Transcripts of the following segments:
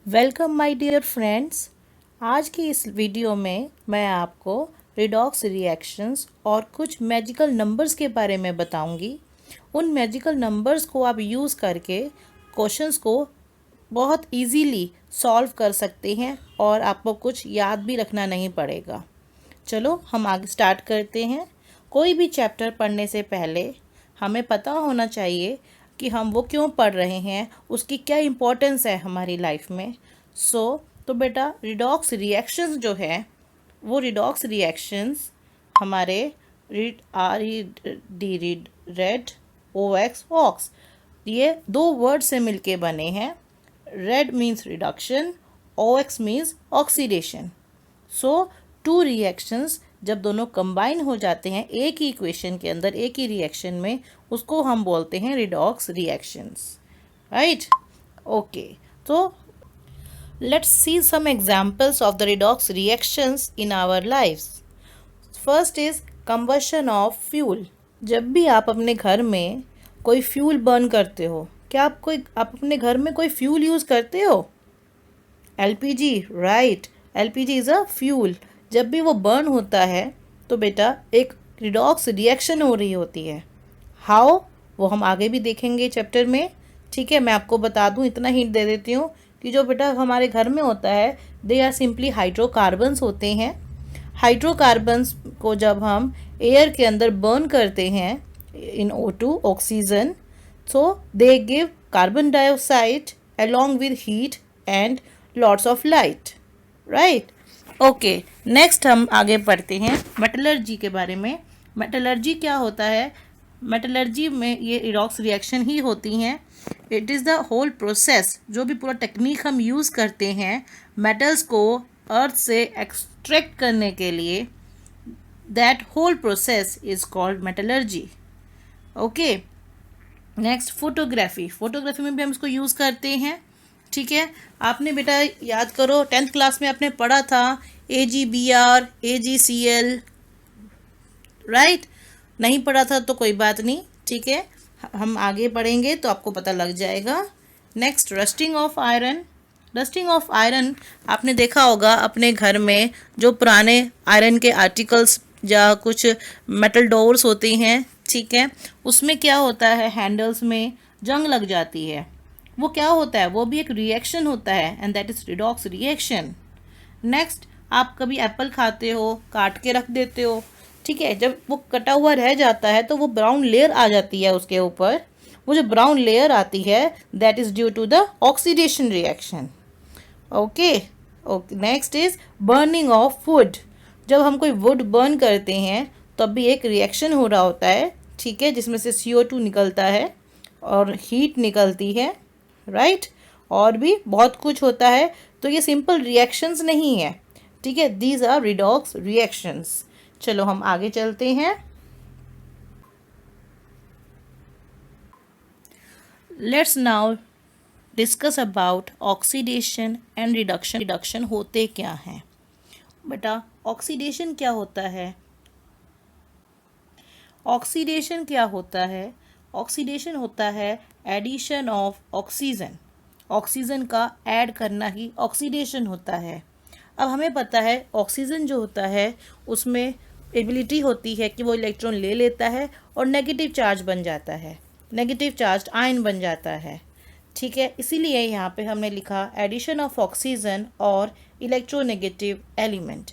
Welcome my dear friends. आज की इस वीडियो में मैं आपको रिडॉक्स रिएक्शंस और कुछ मैजिकल नंबर्स के बारे में बताऊंगी। उन मैजिकल नंबर्स को आप यूज़ करके क्वेश्चंस को बहुत इजीली सॉल्व कर सकते हैं और आपको कुछ याद भी रखना नहीं पड़ेगा। चलो हम आगे स्टार्ट करते हैं। कोई भी चैप्टर पढ़ने से पहले हमें पता होना चाहिए कि हम वो क्यों पढ़ रहे हैं, उसकी क्या इम्पोर्टेंस है हमारी लाइफ में। तो बेटा रिडॉक्स रिएक्शंस जो है वो रिडॉक्स रिएक्शंस हमारे read R E D read red O X ox, ये दो वर्ड से मिलके बने हैं। Red means reduction, O X means oxidation. So two reactions जब दोनों कंबाइन हो जाते हैं एक ही इक्वेशन के अंदर, एक ही रिएक्शन में, उसको हम बोलते हैं रिडॉक्स रिएक्शंस। Right, okay. तो let's see some examples of the redox reactions in our lives. First is combustion of fuel. जब भी आप अपने घर में कोई फ्यूल बर्न करते हो, क्या आप अपने घर में कोई फ्यूल यूज़ करते हो? LPG, right. LPG is a fuel. जब भी वो बर्न होता है तो बेटा एक रिडॉक्स रिएक्शन हो रही होती है। हाउ, वो हम आगे भी देखेंगे चैप्टर में। ठीक है, मैं आपको बता दूं, इतना हिंट दे देती हूँ कि जो बेटा हमारे घर में होता है, दे आर सिंपली हाइड्रोकार्बन्स होते हैं। हाइड्रोकार्बन्स को जब हम एयर के अंदर बर्न करते हैं इन O2 oxygen, so they give carbon dioxide along with heat and lots of light, right? Okay, next हम आगे पढ़ते हैं मेटलर्जी के बारे में। मेटलर्जी क्या होता है? मेटलर्जी में ये रिडॉक्स रिएक्शन ही होती हैं। It is the whole process, जो भी पूरा टेक्निक हम यूज़ करते हैं मेटल्स को अर्थ से एक्सट्रैक्ट करने के लिए, that whole process is called metallurgy. Okay, next photography. Photography में भी हम इसको यूज़ करते हैं। ठीक है, आपने बेटा याद करो, 10th क्लास में आपने पढ़ा था AGBR, AGCL, राइट? नहीं पढ़ा था तो कोई बात नहीं, ठीक है, हम आगे पढ़ेंगे तो आपको पता लग जाएगा। Next, rusting of iron. Rusting of iron आपने देखा होगा अपने घर में, जो पुराने आयरन के आर्टिकल्स या कुछ मेटल डोर्स होती हैं, ठीक है, उसमें क्या होता है, हैंडल्स में जंग लग जाती है। वो क्या होता है? वो भी एक रिएक्शन होता है, and that is redox reaction. Next, आप कभी एप्पल खाते हो, काट के रख देते हो, ठीक है, जब वो कटा हुआ रह जाता है तो वो ब्राउन लेयर आ जाती है उसके ऊपर। वो जो ब्राउन लेयर आती है, that is due to the oxidation reaction. Okay, okay. Next is burning of wood. जब हम कोई वुड बर्न करते हैं तब भी एक रिएक्शन हो रहा होता है, ठीक है, जिसमें से CO2 निकलता है और हीट निकलती है, राइट? और भी बहुत कुछ होता है। तो ये सिंपल रिएक्शंस नहीं है, ठीक है, दीज आर रिडॉक्स रिएक्शंस। चलो हम आगे चलते हैं। Let's now discuss about oxidation and reduction. Reduction होते क्या हैं बेटा? ऑक्सीडेशन क्या होता है? ऑक्सीडेशन क्या होता है? ऑक्सीडेशन होता है एडिशन ऑफ ऑक्सीजन। ऑक्सीजन का ऐड करना ही ऑक्सीडेशन होता है। अब हमें पता है ऑक्सीजन जो होता है उसमें एबिलिटी होती है कि वो इलेक्ट्रॉन ले लेता है और नेगेटिव चार्ज बन जाता है, नेगेटिव चार्ज आयन बन जाता है, ठीक है। इसीलिए यहाँ पे हमने लिखा एडिशन ऑफ ऑक्सीजन और electronegative element.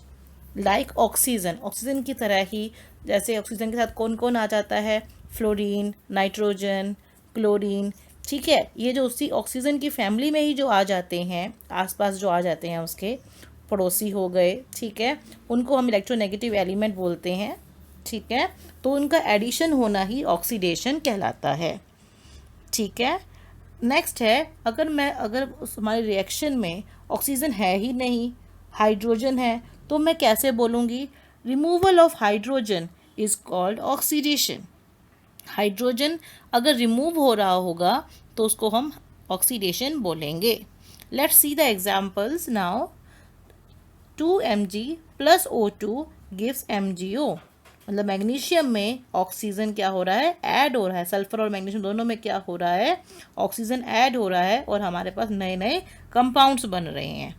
Like oxygen, oxygen की तरह ही, जैसे ऑक्सीजन के साथ कौन कौन आ जाता है, फ्लोरीन, नाइट्रोजन, क्लोरीन, ठीक है, ये जो उसी ऑक्सीजन की फैमिली में ही जो आ जाते हैं, आसपास जो आ जाते हैं उसके पड़ोसी हो गए, ठीक है, उनको हम इलेक्ट्रोनेगेटिव एलिमेंट बोलते हैं, ठीक है। तो उनका एडिशन होना ही ऑक्सीडेशन कहलाता है, ठीक है। नेक्स्ट है, अगर उस हमारे रिएक्शन में ऑक्सीजन है ही नहीं, हाइड्रोजन है, तो मैं कैसे बोलूँगी? Removal of hydrogen is called oxidation. Hydrogen अगर रिमूव हो रहा होगा तो उसको हम ऑक्सीडेशन बोलेंगे। Let's see the examples now. 2 mg plus O2 gives MgO. मतलब मैग्नीशियम में ऑक्सीजन क्या हो रहा है, ऐड हो रहा है। सल्फर और मैग्नीशियम दोनों में क्या हो रहा है, ऑक्सीजन ऐड हो रहा है और हमारे पास नए नए कंपाउंड्स बन रहे हैं।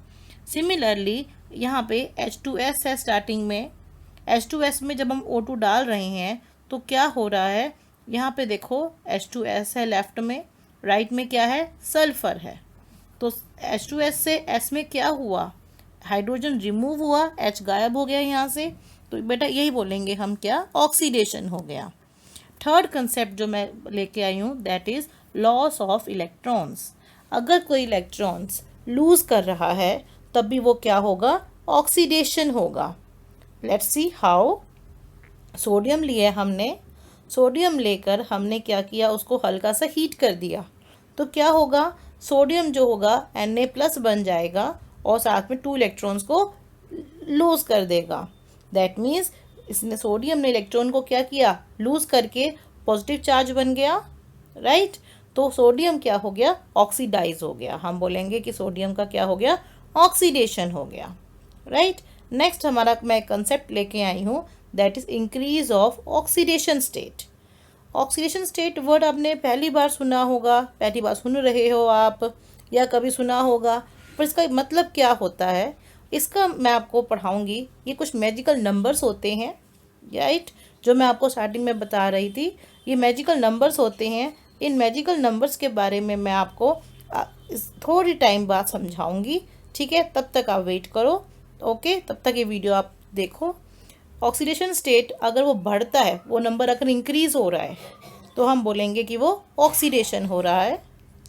सिमिलरली यहाँ पे H2S है स्टार्टिंग में। H2S में जब हम O2 डाल रहे हैं तो क्या हो रहा है, यहाँ पे देखो H2S है लेफ्ट में, राइट में क्या है, सल्फर है। तो H2S से S में क्या हुआ, हाइड्रोजन रिमूव हुआ, H गायब हो गया यहाँ से। तो बेटा यही बोलेंगे हम, क्या, ऑक्सीडेशन हो गया। थर्ड कंसेप्ट जो मैं लेके आई हूँ that is loss of electrons. अगर कोई इलेक्ट्रॉन्स लूज़ कर रहा है तब भी वो क्या होगा, ऑक्सीडेशन होगा। Let's see how. सोडियम लिया हमने, सोडियम लेकर हमने क्या किया, उसको हल्का सा हीट कर दिया तो क्या होगा, सोडियम जो होगा Na+ बन जाएगा और साथ में 2 इलेक्ट्रॉन्स को लूज़ कर देगा। दैट मीन्स इसने, सोडियम ने इलेक्ट्रॉन को क्या किया, लूज़ करके पॉजिटिव चार्ज बन गया, राइट। तो सोडियम क्या हो गया, ऑक्सीडाइज हो गया। हम बोलेंगे कि सोडियम का क्या हो गया, ऑक्सीडेशन हो गया, राइट। नेक्स्ट हमारा मैं कंसेप्ट लेके आई हूँ that is increase of oxidation state. Oxidation state word आपने पहली बार सुना होगा, पहली बार सुन रहे हो आप, या कभी सुना होगा, पर इसका मतलब क्या होता है इसका मैं आपको पढ़ाऊंगी। ये कुछ मैजिकल नंबर्स होते हैं, राइट, जो मैं आपको स्टार्टिंग में बता रही थी, ये मैजिकल नंबर्स होते हैं। इन मैजिकल नंबर्स के बारे में मैं आपको थोड़ी टाइम बाद समझाऊंगी, ठीक है। तब तक आप वेट करो, ओके, तब तक ये वीडियो आप देखो। ऑक्सीडेशन स्टेट अगर वो बढ़ता है, वो नंबर अगर इंक्रीज हो रहा है तो हम बोलेंगे कि वो ऑक्सीडेशन हो रहा है,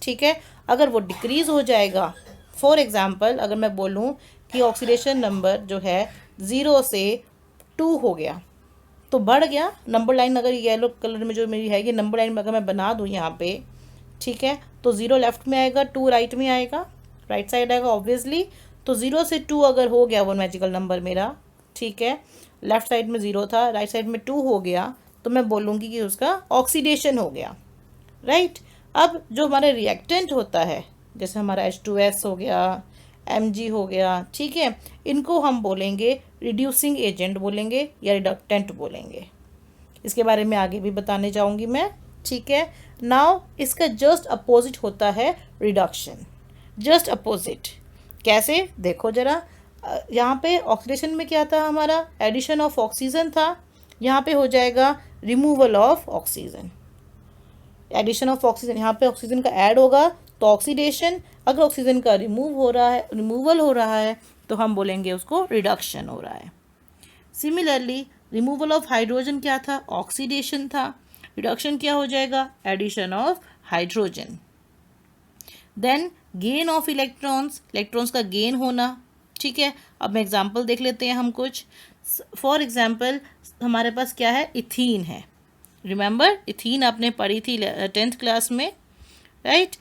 ठीक है। अगर वो डिक्रीज हो जाएगा, फॉर एग्जांपल अगर मैं बोलूँ कि ऑक्सीडेशन नंबर जो है 0 से 2 हो गया तो बढ़ गया नंबर लाइन। अगर येलो कलर में जो मेरी है ये नंबर लाइन अगर मैं बना दूँ यहाँ पे, ठीक है, तो 0 लेफ्ट में आएगा, 2 राइट में आएगा, राइट साइड आएगा ऑब्वियसली। तो 0 से 2 अगर हो गया वो मैजिकल नंबर मेरा, ठीक है, लेफ्ट साइड में 0 था, राइट साइड में 2 हो गया, तो मैं बोलूँगी कि उसका ऑक्सीडेशन हो गया, राइट। अब जो हमारा रिएक्टेंट होता है, जैसे हमारा H2S हो गया, Mg हो गया, ठीक है, इनको हम बोलेंगे रिड्यूसिंग एजेंट बोलेंगे या रिडक्टेंट बोलेंगे। इसके बारे में आगे भी बताने जाऊंगी मैं, ठीक है। नाउ इसका जस्ट अपोजिट होता है रिडक्शन, जस्ट अपोजिट। कैसे, देखो जरा, यहाँ पे ऑक्सीडेशन में क्या था हमारा, एडिशन ऑफ ऑक्सीजन था, यहाँ पे हो जाएगा removal of oxygen. Addition of oxygen, यहाँ पे ऑक्सीजन का ऐड होगा तो ऑक्सीडेशन, अगर ऑक्सीजन का रिमूव हो रहा है, रिमूवल हो रहा है, तो हम बोलेंगे उसको रिडक्शन हो रहा है। सिमिलरली रिमूवल ऑफ हाइड्रोजन क्या था, ऑक्सीडेशन था, रिडक्शन क्या हो जाएगा, addition of hydrogen. Then gain of electrons, electrons का गेन होना, ठीक है। अब मैं एग्जांपल देख लेते हैं हम कुछ। फॉर एग्जांपल हमारे पास क्या है, इथीन है, रिमेंबर इथीन आपने पढ़ी थी 10th क्लास में, राइट।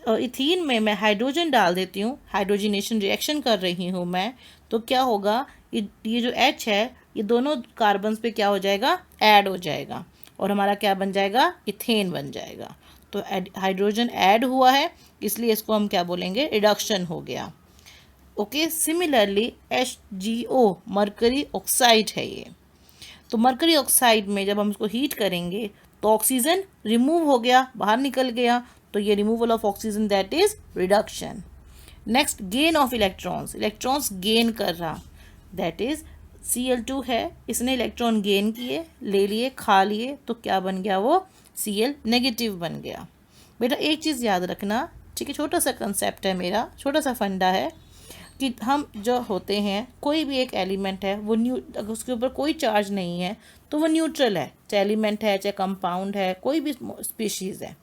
इथीन में मैं हाइड्रोजन डाल देती हूँ, हाइड्रोजनेशन रिएक्शन कर रही हूँ मैं, तो क्या होगा, ये जो H है ये दोनों कार्बन्स पे क्या हो जाएगा, ऐड हो जाएगा और हमारा क्या बन जाएगा, इथेन बन जाएगा। तो हाइड्रोजन ऐड हुआ है इसलिए इसको हम क्या बोलेंगे, रिडक्शन हो गया, okay. Similarly HgO mercury oxide है ये, तो मरकरी ऑक्साइड में जब हम इसको हीट करेंगे तो ऑक्सीजन रिमूव हो गया, बाहर निकल गया, तो ये removal of oxygen that is reduction. Next gain of electrons, electrons gain कर रहा, दैट इज Cl2 है, इसने इलेक्ट्रॉन गेन किए, ले लिए, खा लिए, तो क्या बन गया वो, Cl नेगेटिव बन गया। बेटा एक चीज़ याद रखना, ठीक है, छोटा सा कंसेप्ट है मेरा, छोटा सा फंडा है कि हम जो होते हैं, कोई भी एक एलिमेंट है वो अगर उसके ऊपर कोई चार्ज नहीं है तो वो न्यूट्रल है, चाहे एलिमेंट है चाहे कंपाउंड है, कोई भी स्पीशीज़ है,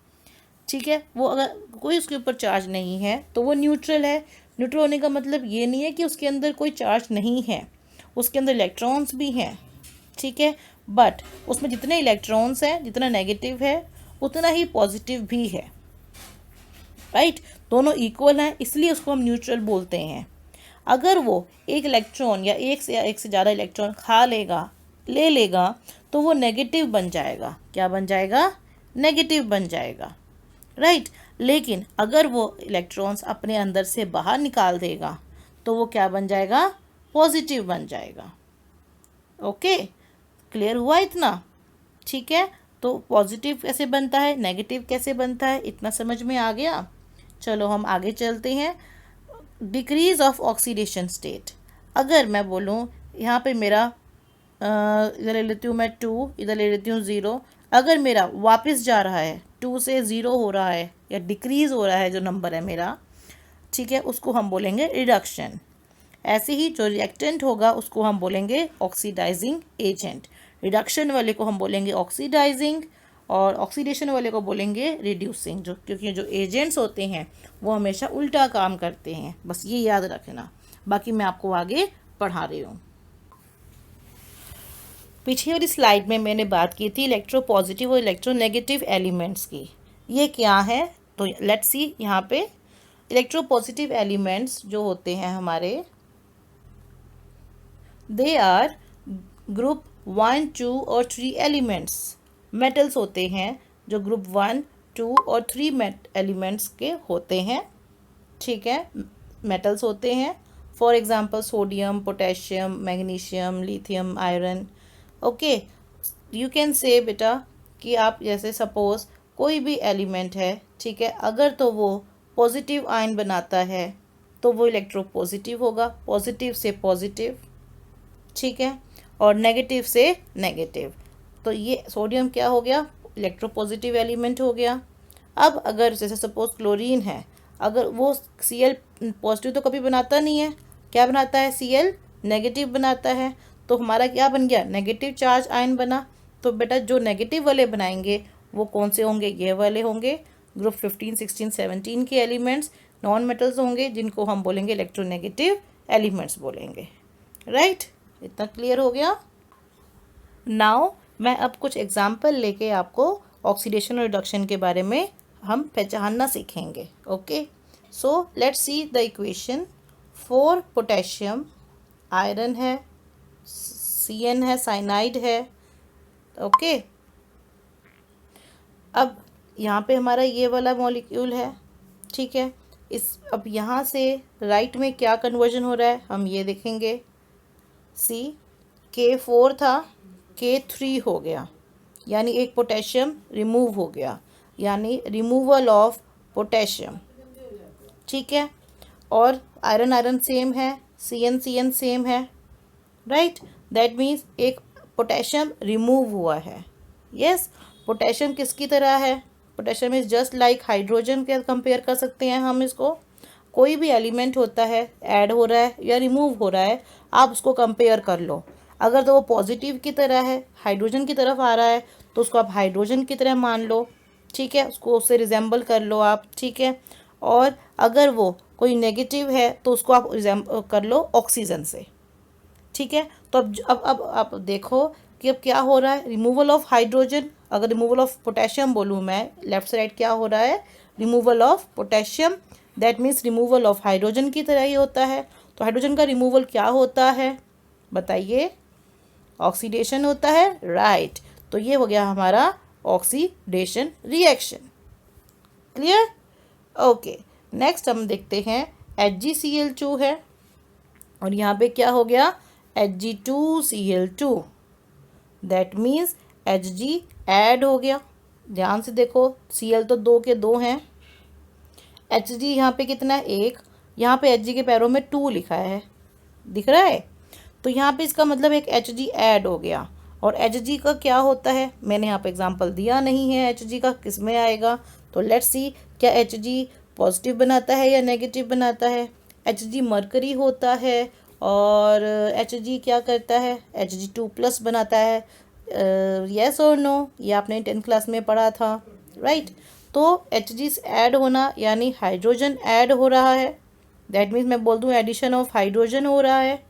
ठीक है, वो अगर कोई उसके ऊपर चार्ज नहीं है तो वो न्यूट्रल है। न्यूट्रल होने का मतलब ये नहीं है कि उसके अंदर कोई चार्ज नहीं है, उसके अंदर इलेक्ट्रॉन्स भी हैं, ठीक है, बट उसमें जितने इलेक्ट्रॉन्स हैं, जितना नेगेटिव है उतना ही पॉजिटिव भी है, राइट, दोनों इक्वल हैं, इसलिए उसको हम न्यूट्रल बोलते हैं। अगर वो एक इलेक्ट्रॉन या एक से ज़्यादा इलेक्ट्रॉन खा लेगा, ले लेगा, तो वो नेगेटिव बन जाएगा, क्या बन जाएगा, नेगेटिव बन जाएगा, राइट। लेकिन अगर वो इलेक्ट्रॉन्स अपने अंदर से बाहर निकाल देगा तो वो क्या बन जाएगा, पॉजिटिव बन जाएगा, ओके। क्लियर हुआ इतना? ठीक है, तो पॉजिटिव कैसे बनता है, नेगेटिव कैसे बनता है, इतना समझ में आ गया। चलो हम आगे चलते हैं। डिक्रीज ऑफ ऑक्सीडेशन स्टेट, अगर मैं बोलूँ यहाँ पे मेरा इधर ले लेती हूँ मैं 2, इधर ले लेती हूँ 0, अगर मेरा वापस जा रहा है 2 से 0 हो रहा है या डिक्रीज हो रहा है जो नंबर है मेरा, ठीक है, उसको हम बोलेंगे रिडक्शन। ऐसे ही जो रिएक्टेंट होगा उसको हम बोलेंगे ऑक्सीडाइजिंग एजेंट। रिडक्शन वाले को हम बोलेंगे ऑक्सीडाइजिंग और ऑक्सीडेशन वाले को बोलेंगे रिड्यूसिंग, जो क्योंकि जो एजेंट्स होते हैं वो हमेशा उल्टा काम करते हैं, बस ये याद रखना। बाकी मैं आपको आगे पढ़ा रही हूँ। पिछली वाली स्लाइड में मैंने बात की थी इलेक्ट्रोपॉजिटिव और इलेक्ट्रोनेगेटिव एलिमेंट्स की। ये क्या है, तो लेट्स सी। यहाँ पे इलेक्ट्रोपॉजिटिव एलिमेंट्स जो होते हैं हमारे, दे आर ग्रुप 1, 2 और 3 एलिमेंट्स। मेटल्स होते हैं जो ग्रुप 1, 2 और 3 एलिमेंट्स के होते हैं। ठीक है, मेटल्स होते हैं। For example sodium, potassium, magnesium, lithium, iron. Okay, you can say बेटा कि आप जैसे सपोज कोई भी एलिमेंट है, ठीक है, अगर तो वो पॉजिटिव आयन बनाता है तो वो इलेक्ट्रोपॉजिटिव होगा, पॉजिटिव से पॉजिटिव, ठीक है, और नेगेटिव से नेगेटिव। तो ये सोडियम क्या हो गया, इलेक्ट्रोपॉजिटिव एलिमेंट हो गया। अब अगर जैसे सपोज क्लोरीन है, अगर वो Cl पॉजिटिव तो कभी बनाता नहीं है, क्या बनाता है, Cl नेगेटिव बनाता है, तो हमारा क्या बन गया, नेगेटिव चार्ज आयन बना। तो बेटा जो नेगेटिव वाले बनाएंगे वो कौन से होंगे, ये वाले होंगे, ग्रुप 15, 16, 17 के एलिमेंट्स नॉन मेटल्स होंगे, जिनको हम बोलेंगे इलेक्ट्रोनेगेटिव एलिमेंट्स बोलेंगे। राइट, इतना क्लियर हो गया। नाउ मैं अब कुछ एग्जाम्पल लेके आपको ऑक्सीडेशन और रिडक्शन के बारे में हम पहचानना सीखेंगे। Okay, so let's see the equation. 4 potassium, iron है, Cn है, साइनाइड है। ओके, अब यहाँ पे हमारा ये वाला मॉलिक्यूल है, ठीक है। अब यहाँ से राइट में क्या कन्वर्जन हो रहा है हम ये देखेंगे। सी, K4 था, K3 हो गया, यानी एक पोटेशियम रिमूव हो गया, यानी रिमूवल ऑफ पोटेशियम, ठीक है। और आयरन आयरन सेम है, CN सेम है, राइट। दैट मीन्स एक पोटेशियम रिमूव हुआ है। यस, पोटेशियम किसकी तरह है, potassium is just like hydrogen के कंपेयर कर सकते हैं हम इसको। कोई भी एलिमेंट होता है, ऐड हो रहा है या रिमूव हो रहा है, आप उसको कंपेयर कर लो। अगर तो वो पॉजिटिव की तरह है, हाइड्रोजन की तरफ आ रहा है, तो उसको आप हाइड्रोजन की तरह मान लो, ठीक है, उसको उससे रिजेंबल कर लो आप, ठीक है। और अगर वो कोई नेगेटिव है तो उसको आप रिजेंबल कर लो ऑक्सीजन से, ठीक है। तो अब आप देखो कि अब क्या हो रहा है, रिमूवल ऑफ हाइड्रोजन। अगर रिमूवल ऑफ पोटेशियम बोलूँ मैं, लेफ्ट साइड क्या हो रहा है, removal of potassium, that means removal of hydrogen की तरह ही होता है। तो हाइड्रोजन का रिमूवल क्या होता है बताइए, ऑक्सीडेशन होता है, राइट। तो ये हो गया हमारा oxidation reaction. Clear? Okay, next हम देखते हैं HgCl2 है, और यहाँ पे क्या हो गया, Hg2Cl2, that means Hg add हो गया। ध्यान से देखो, Cl तो 2 के 2 हैं, Hg यहाँ पे कितना है, 1, यहाँ पे Hg के पैरों में 2 लिखा है, दिख रहा है। तो यहाँ पे इसका मतलब एक Hg ऐड हो गया। और Hg का क्या होता है, मैंने यहाँ पे एग्जांपल दिया नहीं है Hg का किस में आएगा। तो लेट्स सी, क्या Hg पॉजिटिव बनाता है या नेगेटिव बनाता है। Hg मरकरी होता है, और Hg क्या करता है, Hg2+ बनाता है। यस और नो, ये आपने 10th क्लास में पढ़ा था, राइट। तो Hg ऐड होना यानी हाइड्रोजन ऐड हो रहा है, दैट मीन्स मैं बोल दूँ एडिशन ऑफ हाइड्रोजन हो रहा है।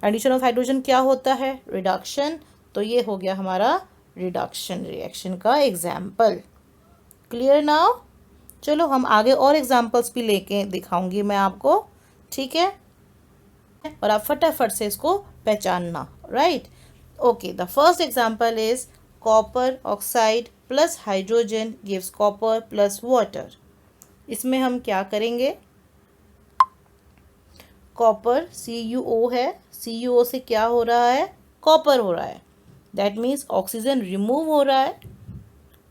एडिशन ऑफ हाइड्रोजन क्या होता है, रिडक्शन। तो ये हो गया हमारा रिडक्शन रिएक्शन का एग्जाम्पल। Clear now? चलो हम आगे और एग्जाम्पल्स भी लेके दिखाऊंगी मैं आपको, ठीक है, और आप फटाफट से इसको पहचानना, right. Okay, the first example is copper oxide plus hydrogen gives copper plus water. इसमें हम क्या करेंगे, कॉपर CuO है, CuO से क्या हो रहा है, कॉपर हो रहा है, दैट मीन्स ऑक्सीजन रिमूव हो रहा है.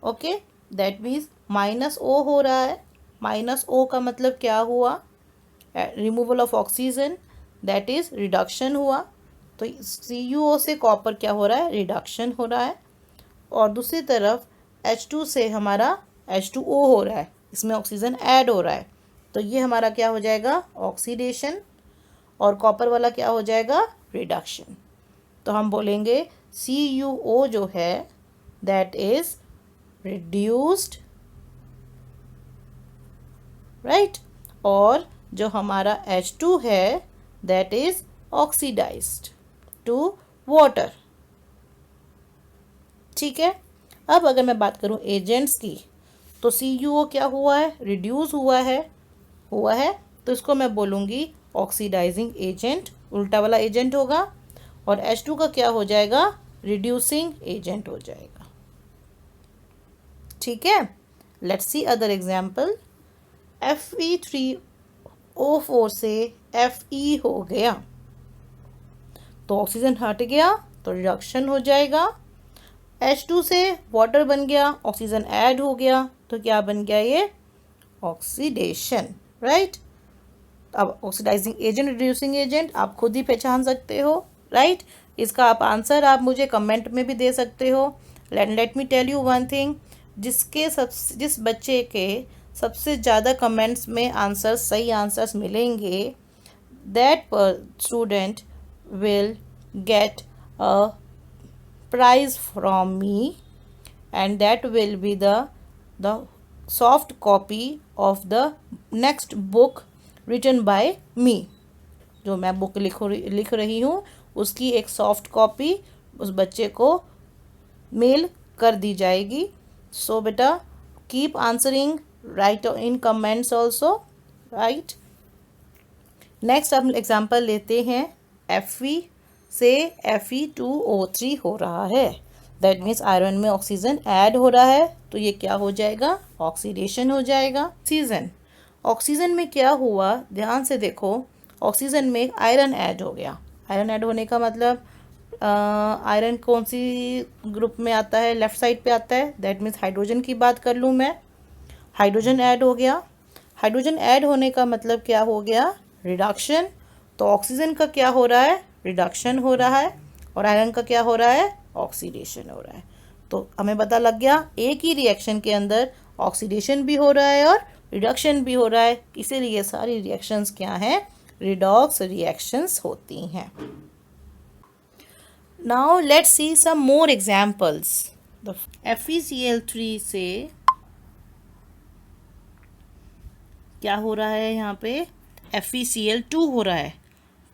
Okay, that means minus O हो रहा है. माइनस ओ का मतलब क्या हुआ? Removal of oxygen, that is reduction हुआ. तो CuO से कॉपर क्या हो रहा है? रिडक्शन हो रहा है. और दूसरी तरफ H2 से हमारा H2O हो रहा है, इसमें ऑक्सीजन ऐड हो रहा है. तो ये हमारा क्या हो जाएगा? ऑक्सीडेशन. और कॉपर वाला क्या हो जाएगा? रिडक्शन. तो हम बोलेंगे CuO जो है दैट इज रिड्यूस्ड, राइट. और जो हमारा H2 है that is oxidised to water. ठीक है. अब अगर मैं बात करूं एजेंट्स की, तो CuO क्या हुआ है? रिड्यूस हुआ है. तो इसको मैं बोलूँगी ऑक्सीडाइजिंग एजेंट, उल्टा वाला एजेंट होगा. और H2 का क्या हो जाएगा? रिड्यूसिंग एजेंट हो जाएगा. ठीक है. Let's see other example. Fe3O4 से Fe हो गया, तो ऑक्सीजन हट गया, तो रिडक्शन हो जाएगा. H2 से वाटर बन गया, ऑक्सीजन ऐड हो गया, तो क्या बन गया? ये ऑक्सीडेशन, राइट. अब ऑक्सीडाइजिंग एजेंट, रिड्यूसिंग एजेंट आप खुद ही पहचान सकते हो, राइट. इसका आप आंसर आप मुझे कमेंट में भी दे सकते हो. Let me tell you one thing, जिस बच्चे के सबसे ज़्यादा कमेंट्स में आंसर सही आंसर्स मिलेंगे, that student will get a prize from me, and that will be the soft copy of the next book written by me. जो मैं बुक लिख रही हूँ उसकी एक सॉफ्ट कॉपी उस बच्चे को मेल कर दी जाएगी. सो बेटा कीप आंसरिंग, राइट इन कमेंट्स ऑल्सो, राइट. नेक्स्ट हम एग्जाम्पल लेते हैं. Fe से Fe2O3 हो रहा है, दैट मीन्स आयरन में ऑक्सीजन ऐड हो रहा है, तो ये क्या हो जाएगा? ऑक्सीडेशन हो जाएगा. ऑक्सीजन में क्या हुआ? ध्यान से देखो, ऑक्सीजन में आयरन ऐड हो गया. आयरन ऐड होने का मतलब आयरन कौन सी ग्रुप में आता है? लेफ्ट साइड पे आता है. दैट मीन्स हाइड्रोजन की बात कर लूँ मैं, हाइड्रोजन ऐड हो गया. हाइड्रोजन ऐड होने का मतलब क्या हो गया? रिडक्शन. तो ऑक्सीजन का क्या हो रहा है? रिडक्शन हो रहा है. और आयरन का क्या हो रहा है? ऑक्सीडेशन हो रहा है. तो हमें पता लग गया एक ही रिएक्शन के अंदर ऑक्सीडेशन भी हो रहा है और रिडक्शन भी हो रहा है. इसीलिए सारी रिएक्शंस क्या हैं? रिडॉक्स रिएक्शंस होती हैं. Now let's see some more examples. FeCl3 से क्या हो रहा है? यहाँ पे FeCl2 हो रहा है.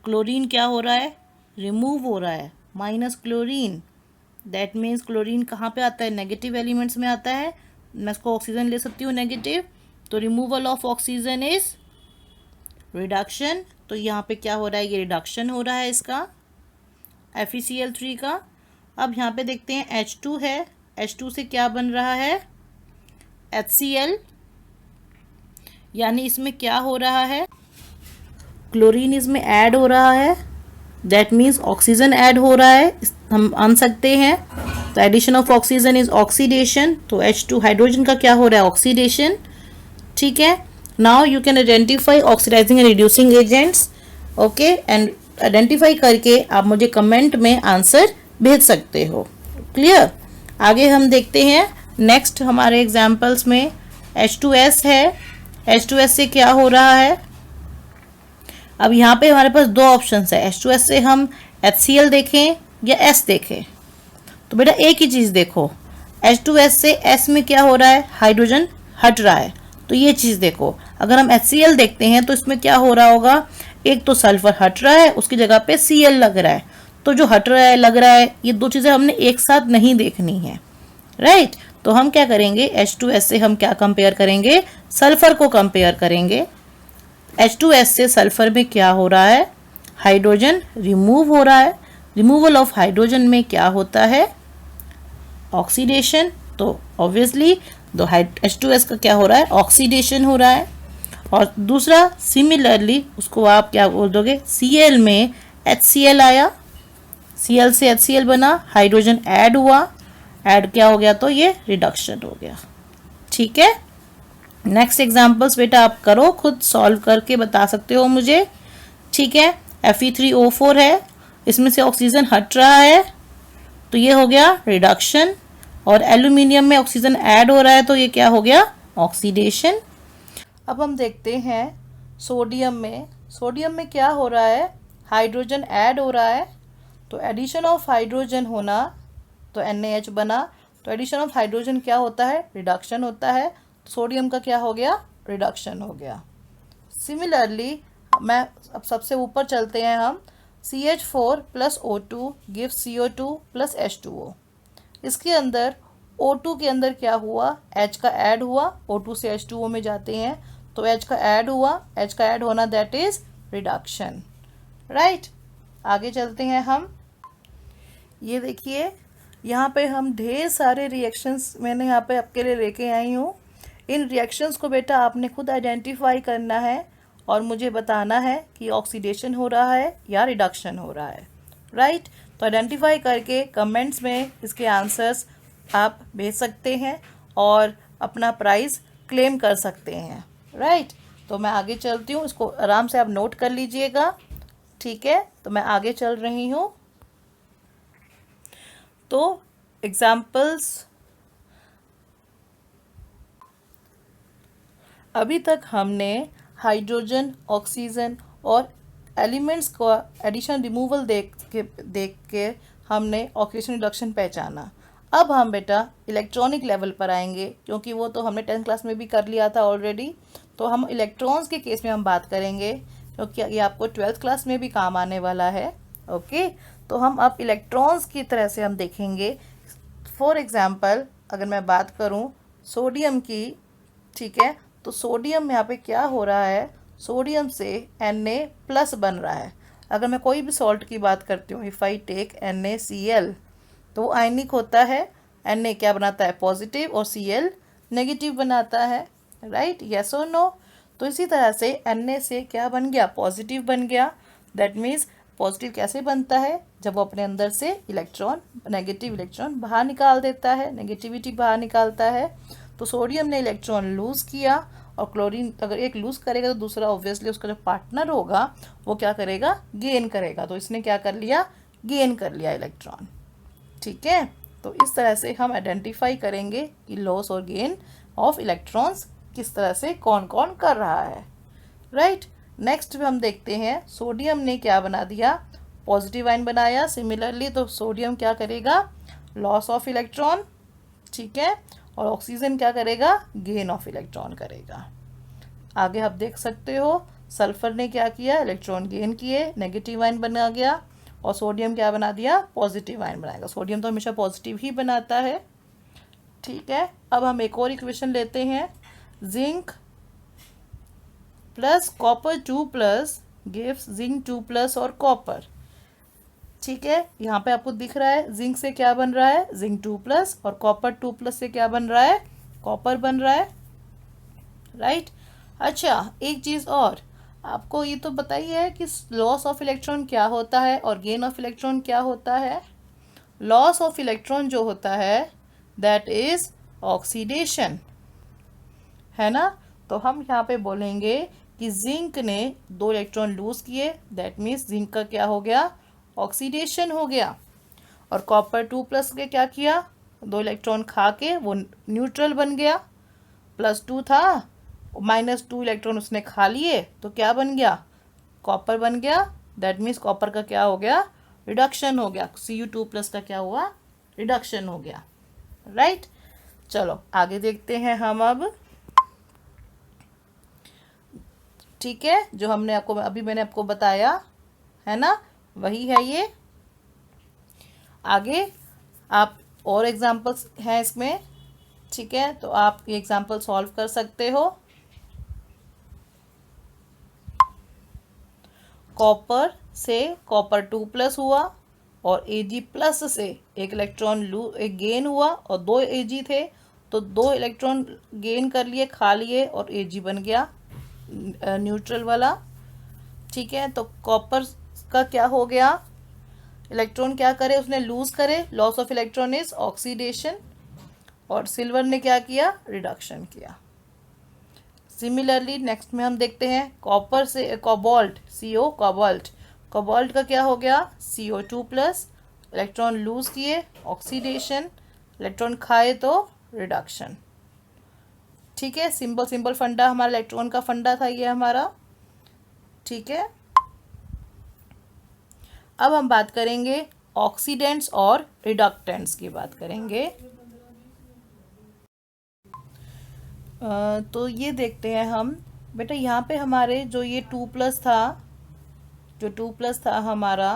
क्लोरीन क्या हो रहा है? रिमूव हो रहा है, minus chlorine. That means chlorine कहाँ पे आता है? नेगेटिव एलिमेंट्स में आता है. मैं इसको ऑक्सीजन ले सकती हूँ नेगेटिव, तो removal of oxygen is reduction. तो यहाँ पे क्या हो रहा है? ये रिडक्शन हो रहा है इसका, FeCl3 का. अब यहाँ पे देखते हैं H2 है. H2 से क्या बन रहा है? HCl. यानी इसमें क्या हो रहा है? क्लोरीन इसमें ऐड हो रहा है, दैट मीन्स ऑक्सीजन ऐड हो रहा है, हम आन सकते हैं. तो addition of oxygen is oxidation. तो H2 हाइड्रोजन का क्या हो रहा है? ऑक्सीडेशन. ठीक है. Now you can identify oxidising and reducing agents. Okay, and identify करके आप मुझे कमेंट में आंसर भेज सकते हो. क्लियर. आगे हम देखते हैं नेक्स्ट हमारे एग्जाम्पल्स में. H2S है. H2S से क्या हो रहा है? अब यहाँ पे हमारे पास दो ऑप्शंस है. H2S से हम HCl देखें या S देखें. तो बेटा एक ही चीज़ देखो, H2S से S में क्या हो रहा है? हाइड्रोजन हट रहा है. तो ये चीज़ देखो. अगर हम HCl देखते हैं तो इसमें क्या हो रहा होगा? एक तो सल्फर हट रहा है, उसकी जगह पे Cl लग रहा है. तो जो हट रहा है लग रहा है, ये दो चीज़ें हमने एक साथ नहीं देखनी है, राइट. तो हम क्या करेंगे? H2S से हम क्या कंपेयर करेंगे? सल्फर को कंपेयर करेंगे. H2S से सल्फर में क्या हो रहा है? हाइड्रोजन रिमूव हो रहा है. रिमूवल ऑफ हाइड्रोजन में क्या होता है? ऑक्सीडेशन. तो ऑब्वियसली दो H2S का क्या हो रहा है? ऑक्सीडेशन हो रहा है. और दूसरा सिमिलरली उसको आप क्या बोल दोगे? Cl में HCl आया. Cl से HCl बना, हाइड्रोजन ऐड हुआ, ऐड क्या हो गया तो ये रिडक्शन हो गया। ठीक है, नेक्स्ट एग्जांपल्स बेटा आप करो, खुद सॉल्व करके बता सकते हो मुझे। ठीक है, Fe3O4 है, इसमें से ऑक्सीजन हट रहा है तो ये हो गया रिडक्शन, और एल्यूमिनियम में ऑक्सीजन ऐड हो रहा है तो ये क्या हो गया ऑक्सीडेशन। अब हम देखते हैं सोडियम में क्या हो रहा है, हाइड्रोजन ऐड हो रहा है, तो एडिशन ऑफ हाइड्रोजन होना तो NaH बना, तो एडिशन ऑफ हाइड्रोजन क्या होता है रिडक्शन होता है, तो सोडियम का क्या हो गया रिडक्शन हो गया। सिमिलरली मैं अब सबसे ऊपर चलते हैं हम, CH4 plus O2 give CO2 plus H2O। इसके अंदर O2 के अंदर क्या हुआ, H का ऐड हुआ, O2 से H2O में जाते हैं तो H का ऐड हुआ, H का ऐड होना दैट इज रिडक्शन। राइट, आगे चलते हैं हम। ये देखिए यहाँ पे हम ढेर सारे रिएक्शंस मैंने यहाँ पे आपके लिए लेके आई हूँ। इन रिएक्शंस को बेटा आपने खुद आइडेंटिफाई करना है और मुझे बताना है कि ऑक्सीडेशन हो रहा है या रिडक्शन हो रहा है। राइट, तो आइडेंटिफाई करके कमेंट्स में इसके आंसर्स आप भेज सकते हैं और अपना प्राइज़ क्लेम कर सकते हैं। राइट, तो मैं आगे चलती हूँ, इसको आराम से आप नोट कर लीजिएगा। ठीक है, तो मैं आगे चल रही हूँ। तो एग्जाम्पल्स, अभी तक हमने हाइड्रोजन, ऑक्सीजन और एलिमेंट्स का एडिशन रिमूवल देख के हमने ऑक्सीडेशन रिडक्शन पहचाना। अब हम बेटा इलेक्ट्रॉनिक लेवल पर आएंगे, क्योंकि वो तो हमने 10th क्लास में भी कर लिया था ऑलरेडी। तो हम इलेक्ट्रॉन्स के केस में हम बात करेंगे, क्योंकि ये आपको 12th क्लास में भी काम आने वाला है। ओके, तो हम अब इलेक्ट्रॉन्स की तरह से हम देखेंगे। फॉर एग्जांपल अगर मैं बात करूं सोडियम की, ठीक है, तो सोडियम यहाँ पे क्या हो रहा है, सोडियम से Na+ बन रहा है। अगर मैं कोई भी सॉल्ट की बात करती हूँ, इफ़ आई टेक NaCl, तो वो आयनिक होता है। Na क्या बनाता है पॉजिटिव और Cl नेगेटिव बनाता है। राइट, यस और नो। तो इसी तरह से Na से क्या बन गया पॉजिटिव बन गया। दैट मीन्स पॉजिटिव कैसे बनता है, जब वो अपने अंदर से इलेक्ट्रॉन नेगेटिव इलेक्ट्रॉन बाहर निकाल देता है, नेगेटिविटी बाहर निकालता है। तो सोडियम ने इलेक्ट्रॉन लूज़ किया, और क्लोरीन अगर एक लूज़ करेगा तो दूसरा ऑब्वियसली उसका जो पार्टनर होगा वो क्या करेगा गेन करेगा। तो इसने क्या कर लिया गेन कर लिया इलेक्ट्रॉन। ठीक है, तो इस तरह से हम आइडेंटिफाई करेंगे कि लॉस और गेन ऑफ इलेक्ट्रॉन्स किस तरह से कौन कौन कर रहा है। राइट, नेक्स्ट हम देखते हैं सोडियम ने क्या बना दिया पॉजिटिव आयन बनाया। सिमिलरली तो सोडियम क्या करेगा लॉस ऑफ इलेक्ट्रॉन। ठीक है, और ऑक्सीजन क्या करेगा गेन ऑफ इलेक्ट्रॉन करेगा। आगे आप देख सकते हो सल्फर ने क्या किया इलेक्ट्रॉन गेन किए, नेगेटिव आयन बना गया, और सोडियम क्या बना दिया पॉजिटिव आयन बनाएगा। सोडियम तो हमेशा पॉजिटिव ही बनाता है। ठीक है, अब हम एक और इक्वेशन लेते हैं, zinc plus copper 2+ gives zinc 2+ और कॉपर। ठीक है, यहाँ पे आपको दिख रहा है जिंक से क्या बन रहा है जिंक 2+, और कॉपर 2+ से क्या बन रहा है कॉपर बन रहा है। राइट, अच्छा एक चीज़ और आपको ये तो बताइए है कि लॉस ऑफ इलेक्ट्रॉन क्या होता है और गेन ऑफ इलेक्ट्रॉन क्या होता है। लॉस ऑफ इलेक्ट्रॉन जो होता है दैट इज ऑक्सीडेशन, है ना। तो हम यहाँ पे बोलेंगे कि जिंक ने 2 इलेक्ट्रॉन लूज किए, दैट मीन्स जिंक का क्या हो गया ऑक्सीडेशन हो गया। और कॉपर 2+ के क्या किया 2 इलेक्ट्रॉन खा के वो न्यूट्रल बन गया, +2 था -2 इलेक्ट्रॉन उसने खा लिए तो क्या बन गया कॉपर बन गया। दैट मीन्स कॉपर का क्या हो गया रिडक्शन हो गया, Cu2+ का क्या हुआ रिडक्शन हो गया। राइट, चलो आगे देखते हैं हम अब। ठीक है, जो हमने आपको अभी मैंने आपको बताया है ना वही है ये। आगे आप और एग्जांपल्स हैं इसमें। ठीक है, तो आप ये एग्जांपल सॉल्व कर सकते हो। कॉपर से कॉपर 2+ हुआ और Ag+ से एक इलेक्ट्रॉन एक गेन हुआ, और 2 Ag थे तो 2 इलेक्ट्रॉन गेन कर लिए खा लिए और Ag बन गया न्यूट्रल वाला। ठीक है, तो कॉपर का क्या हो गया इलेक्ट्रॉन क्या करे, उसने लूज करे, loss of electron is oxidation, और सिल्वर ने क्या किया, रिडक्शन किया। सिमिलरली नेक्स्ट में हम देखते हैं कॉपर से कोबाल्ट, CO कोबाल्ट, कोबाल्ट का क्या हो गया, CO2+, इलेक्ट्रॉन लूज किए, ऑक्सीडेशन, इलेक्ट्रॉन खाए तो रिडक्शन। ठीक है, सिंपल सिंपल फंडा, हमारा इलेक्ट्रॉन का फंडा था ये हमारा। ठीक है, अब हम बात करेंगे ऑक्सीडेंट्स और रिडक्टेंट्स की बात करेंगे। तो ये देखते हैं हम, बेटा यहाँ पे हमारे जो ये 2+ था, जो 2+ था हमारा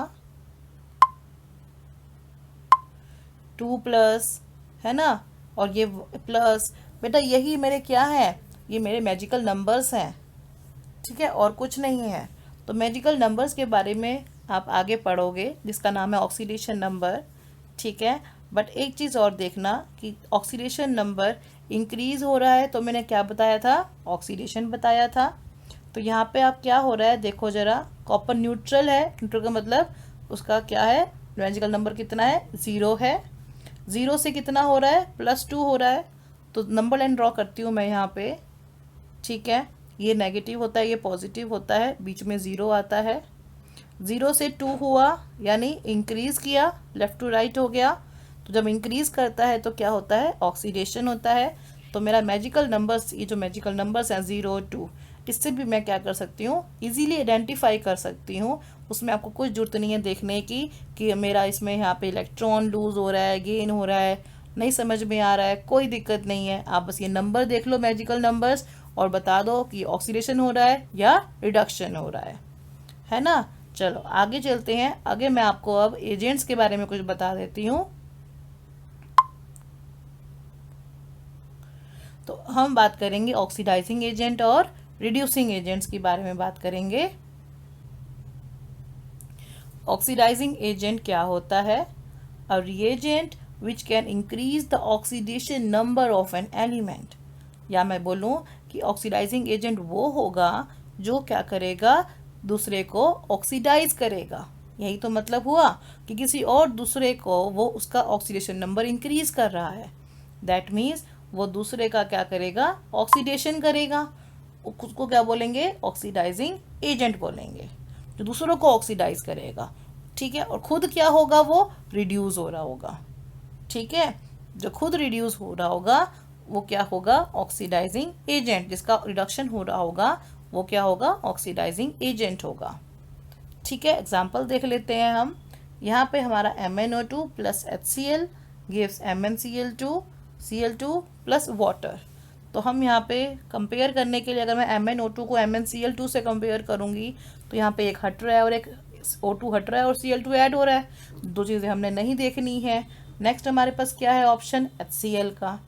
2+, है ना, और ये प्लस, बेटा यही मेरे क्या है, ये मेरे मैजिकल नंबर्स हैं। ठीक है, और कुछ नहीं है। तो मैजिकल नंबर्स के बारे में आप आगे पढ़ोगे, जिसका नाम है ऑक्सीडेशन नंबर। ठीक है, बट एक चीज़ और देखना कि ऑक्सीडेशन नंबर इंक्रीज हो रहा है, तो मैंने क्या बताया था, ऑक्सीडेशन बताया था। तो यहाँ पे आप क्या हो रहा है देखो ज़रा, कॉपर न्यूट्रल है, न्यूट्रल का मतलब उसका क्या है, मैजिकल नंबर कितना है, 0 है। 0 से कितना हो रहा है, +2 हो रहा है। तो नंबर लाइन ड्रॉ करती हूँ मैं यहाँ पे। ठीक है, ये नेगेटिव होता है, ये पॉजिटिव होता है, बीच में 0 आता है। 0 से 2 हुआ, यानी इंक्रीज किया, लेफ्ट टू राइट हो गया। तो जब इंक्रीज करता है तो क्या होता है, ऑक्सीडेशन होता है। तो मेरा मैजिकल नंबर्स, ये जो मैजिकल नंबर्स हैं 0, 2, इससे भी मैं क्या कर सकती हूँ, इजीली आइडेंटिफाई कर सकती हूँ। उसमें आपको कुछ जरूरत नहीं है देखने की कि मेरा इसमें यहाँ पे इलेक्ट्रॉन लूज हो रहा है, गेन हो रहा है, नहीं समझ में आ रहा है, कोई दिक्कत नहीं है। आप बस ये नंबर देख लो, मैजिकल नंबर्स, और बता दो कि ऑक्सीडेशन हो रहा है या रिडक्शन हो रहा है ना। चलो आगे चलते हैं, आगे मैं आपको अब एजेंट्स के बारे में कुछ बता देती हूँ। तो हम बात करेंगे ऑक्सीडाइजिंग एजेंट और रिड्यूसिंग एजेंट्स के बारे में बात करेंगे। ऑक्सीडाइजिंग एजेंट क्या होता है, a reagent which can increase the oxidation number of an element. या मैं बोलूँ कि ऑक्सीडाइजिंग एजेंट वो होगा जो क्या करेगा, दूसरे को ऑक्सीडाइज करेगा। यही तो मतलब हुआ कि किसी और दूसरे को वो उसका ऑक्सीडेशन नंबर इंक्रीज कर रहा है। दैट मीन्स वो दूसरे का क्या करेगा, ऑक्सीडेशन करेगा। उसको क्या बोलेंगे, ऑक्सीडाइजिंग एजेंट बोलेंगे, जो दूसरों को ऑक्सीडाइज करेगा। ठीक है, और खुद क्या होगा, वो रिड्यूस हो रहा होगा। ठीक है, जो खुद रिड्यूस हो रहा होगा वो क्या होगा, ऑक्सीडाइजिंग एजेंट। जिसका रिडक्शन हो रहा होगा वो क्या होगा, ऑक्सीडाइजिंग एजेंट होगा। ठीक है, एग्जाम्पल देख लेते हैं हम। यहाँ पे हमारा MnO2 + HCl gives MnCl2 Cl2 + water. तो हम यहाँ पे कंपेयर करने के लिए, अगर मैं MnO2 को MnCl2 से कंपेयर करूँगी, तो यहाँ पे एक हट रहा है और एक O2 हट रहा है और Cl2 ऐड हो रहा है। दो चीज़ें हमने नहीं देखनी है। नेक्स्ट हमारे पास क्या है ऑप्शन, HCl का।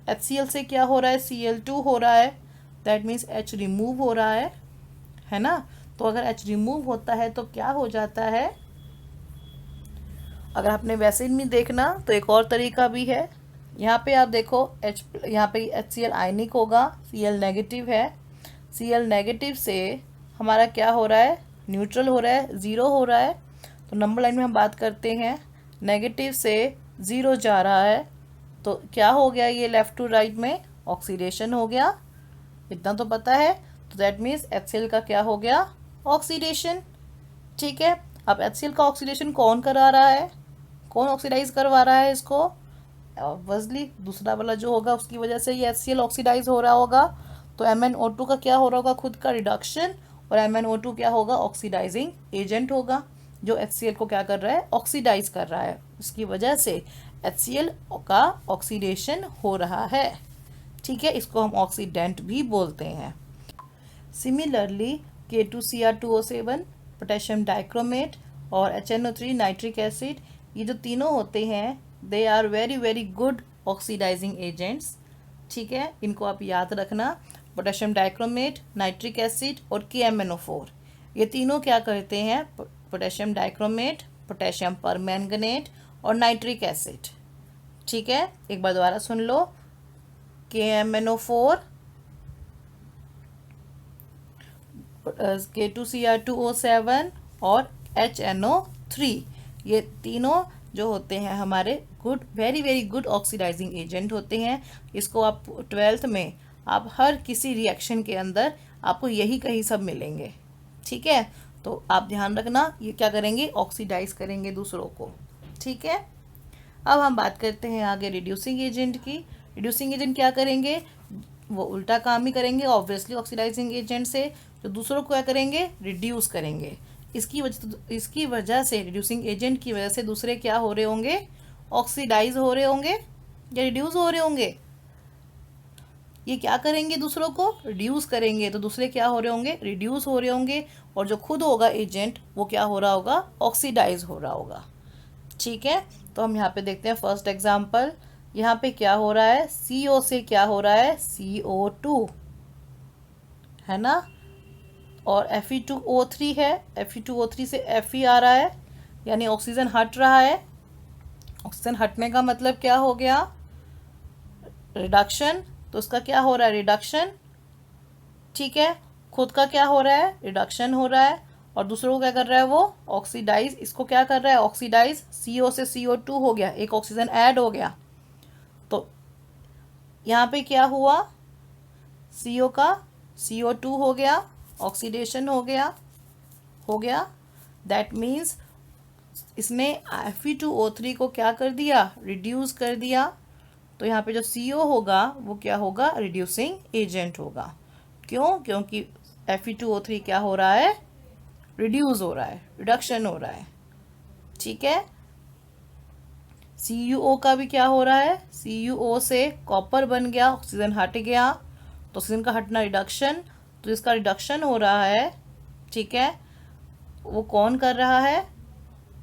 HCl से क्या हो रहा है, Cl2 हो रहा है, दैट मीन्स H रिमूव हो रहा है ना। तो अगर H रिमूव होता है तो क्या हो जाता है, अगर आपने वैसे नहीं देखना तो एक और तरीका भी है। यहाँ पे आप देखो H, यहाँ पे HCl आयनिक होगा, Cl नेगेटिव है। Cl नेगेटिव से हमारा क्या हो रहा है, न्यूट्रल हो रहा है, 0 हो रहा है। तो नंबर लाइन में हम बात करते हैं, नेगेटिव से 0 जा रहा है, तो क्या हो गया, ये लेफ़्ट टू राइट में ऑक्सीडेशन हो गया, इतना तो पता है। तो दैट मीन्स HCl का क्या हो गया, ऑक्सीडेशन। ठीक है, अब HCl का ऑक्सीडेशन कौन करा रहा है, कौन ऑक्सीडाइज करवा रहा है इसको, ऑब्वियसली दूसरा वाला जो होगा उसकी वजह से ये HCl ऑक्सीडाइज हो रहा होगा। तो MnO2 का क्या हो रहा होगा, खुद का रिडक्शन, और MnO2 क्या होगा, ऑक्सीडाइजिंग एजेंट होगा, जो HCl को क्या कर रहा है, ऑक्सीडाइज कर रहा है। उसकी वजह से HCl का ऑक्सीडेशन हो रहा है। ठीक है, इसको हम ऑक्सीडेंट भी बोलते हैं। सिमिलरली K2Cr2O7, पोटेशियम डाइक्रोमेट और HNO3 नाइट्रिक एसिड, ये जो तीनों होते हैं, they are very very good oxidising agents. ठीक है, इनको आप याद रखना, पोटेशियम डाइक्रोमेट, नाइट्रिक एसिड और KMnO4, ये तीनों क्या करते हैं, पोटेशियम डाइक्रोमेट, पोटेशियम परमैंगनेट और नाइट्रिक एसिड। ठीक है, एक बार दोबारा सुन लो, KMnO4, K2Cr2O7 और HNO3, ये तीनों जो होते हैं हमारे good, very very good oxidising agent होते हैं। इसको आप 12th में आप हर किसी रिएक्शन के अंदर आपको यही कहीं सब मिलेंगे, ठीक है। तो आप ध्यान रखना, ये क्या करेंगे, ऑक्सीडाइज करेंगे दूसरों को, ठीक है। अब हम बात करते हैं आगे रिड्यूसिंग एजेंट की। रिड्यूसिंग एजेंट क्या करेंगे, वो उल्टा काम ही करेंगे ऑब्वियसली ऑक्सीडाइजिंग एजेंट से, जो दूसरों को क्या करेंगे, रिड्यूस करेंगे। इसकी वजह से, रिड्यूसिंग एजेंट की वजह से दूसरे क्या हो रहे होंगे, ऑक्सीडाइज हो रहे होंगे या रिड्यूस हो रहे होंगे। ये क्या करेंगे, दूसरों को रिड्यूस करेंगे, तो दूसरे क्या हो रहे होंगे, रिड्यूस हो रहे होंगे, और जो खुद होगा एजेंट वो क्या हो रहा होगा, ऑक्सीडाइज हो रहा होगा, ठीक है। तो हम यहाँ पे देखते हैं फर्स्ट एग्जाम्पल। यहाँ पे क्या हो रहा है, CO से क्या हो रहा है, CO2 है ना, और Fe2O3 है, Fe2O3 से Fe आ रहा है, यानी ऑक्सीजन हट रहा है। ऑक्सीजन हटने का मतलब क्या हो गया, रिडक्शन। तो उसका क्या हो रहा है, रिडक्शन, ठीक है। खुद का क्या हो रहा है, रिडक्शन हो रहा है, और दूसरों को क्या कर रहा है, वो ऑक्सीडाइज, इसको क्या कर रहा है, ऑक्सीडाइज। CO से CO2 हो गया, एक ऑक्सीजन ऐड हो गया। तो यहाँ पे क्या हुआ, CO का CO2 हो गया, ऑक्सीडेशन हो गया। दैट मीन्स इसने Fe2O3 को क्या कर दिया, रिड्यूस कर दिया। तो यहाँ पे जो CO होगा वो क्या होगा, रिड्यूसिंग एजेंट होगा। क्यों, क्योंकि Fe2O3 क्या हो रहा है, रिड्यूस हो रहा है, रिडक्शन हो रहा है, ठीक है। CuO का भी क्या हो रहा है, CuO से कॉपर बन गया, ऑक्सीजन हट गया, तो ऑक्सीजन का हटना रिडक्शन, तो इसका रिडक्शन हो रहा है, ठीक है। वो कौन कर रहा है,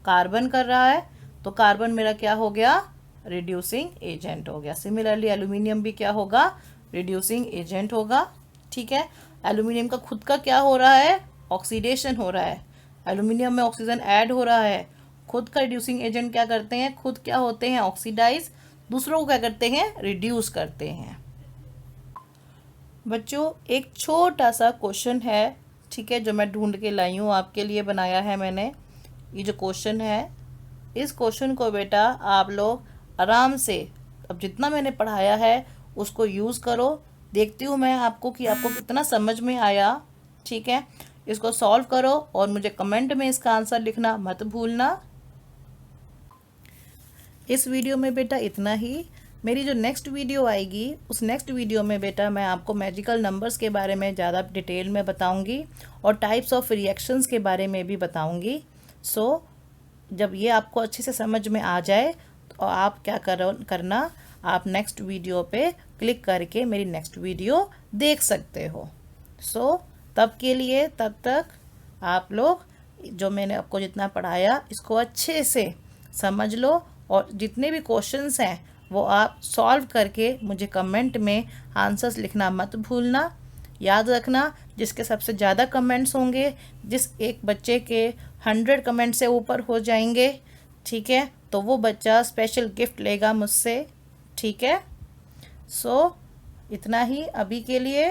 कार्बन कर रहा है, तो कार्बन मेरा क्या हो गया, रिड्यूसिंग एजेंट हो गया। सिमिलरली एल्यूमिनियम भी क्या होगा, रिड्यूसिंग एजेंट होगा, ठीक है। एल्यूमिनियम का खुद का क्या हो रहा है, ऑक्सीडेशन हो रहा है, एल्यूमिनियम में ऑक्सीजन ऐड हो रहा है। खुद का रिड्यूसिंग एजेंट क्या करते हैं, खुद क्या होते हैं, ऑक्सीडाइज, दूसरों को क्या करते हैं, रिड्यूस करते हैं। बच्चों एक छोटा सा क्वेश्चन है, ठीक है, जो मैं ढूंढ के लाई हूँ, आपके लिए बनाया है मैंने। ये जो क्वेश्चन है, इस क्वेश्चन को बेटा आप लोग आराम से, अब जितना मैंने पढ़ाया है उसको यूज़ करो। देखती हूँ मैं आपको कि आपको कितना समझ में आया, ठीक है। इसको सॉल्व करो और मुझे कमेंट में इसका आंसर लिखना मत भूलना। इस वीडियो में बेटा इतना ही। मेरी जो नेक्स्ट वीडियो आएगी, उस नेक्स्ट वीडियो में बेटा मैं आपको मैजिकल नंबर्स के बारे में ज़्यादा डिटेल में बताऊंगी और टाइप्स ऑफ रिएक्शंस के बारे में भी बताऊंगी। सो जब ये आपको अच्छे से समझ में आ जाए तो आप क्या करना, आप नेक्स्ट वीडियो पे क्लिक करके मेरी नेक्स्ट वीडियो देख सकते हो। सो तब के लिए, तब तक आप लोग जो मैंने आपको जितना पढ़ाया इसको अच्छे से समझ लो, और जितने भी क्वेश्चंस हैं वो आप सॉल्व करके मुझे कमेंट में आंसर्स लिखना मत भूलना। याद रखना, जिसके सबसे ज़्यादा कमेंट्स होंगे, जिस एक बच्चे के 100 कमेंट से ऊपर हो जाएंगे, ठीक है, तो वो बच्चा स्पेशल गिफ्ट लेगा मुझसे, ठीक है। सो इतना ही अभी के लिए।